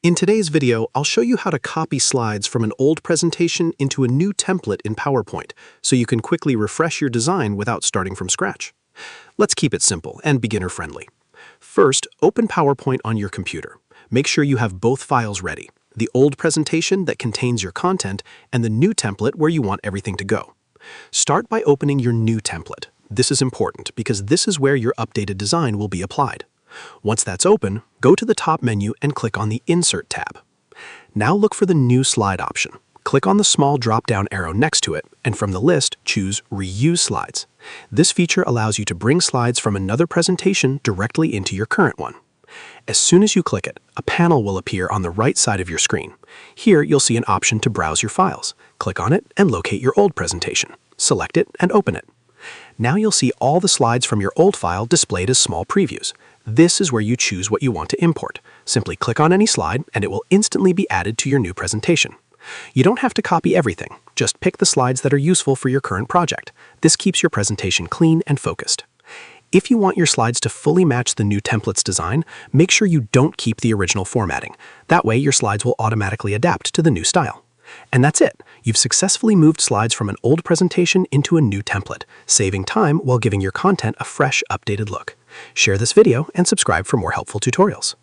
In today's video, I'll show you how to copy slides from an old presentation into a new template in PowerPoint, so you can quickly refresh your design without starting from scratch. Let's keep it simple and beginner-friendly. First, open PowerPoint on your computer. Make sure you have both files ready, the old presentation that contains your content and the new template where you want everything to go. Start by opening your new template. This is important because this is where your updated design will be applied. Once that's open, go to the top menu and click on the Insert tab. Now look for the New Slide option. Click on the small drop-down arrow next to it, and from the list, choose Reuse Slides. This feature allows you to bring slides from another presentation directly into your current one. As soon as you click it, a panel will appear on the right side of your screen. Here, you'll see an option to browse your files. Click on it and locate your old presentation. Select it and open it. Now you'll see all the slides from your old file displayed as small previews. This is where you choose what you want to import. Simply click on any slide and it will instantly be added to your new presentation. You don't have to copy everything, just pick the slides that are useful for your current project. This keeps your presentation clean and focused. If you want your slides to fully match the new template's design, make sure you don't keep the original formatting. That way your slides will automatically adapt to the new style. And that's it. You've successfully moved slides from an old presentation into a new template, saving time while giving your content a fresh, updated look. Share this video and subscribe for more helpful tutorials.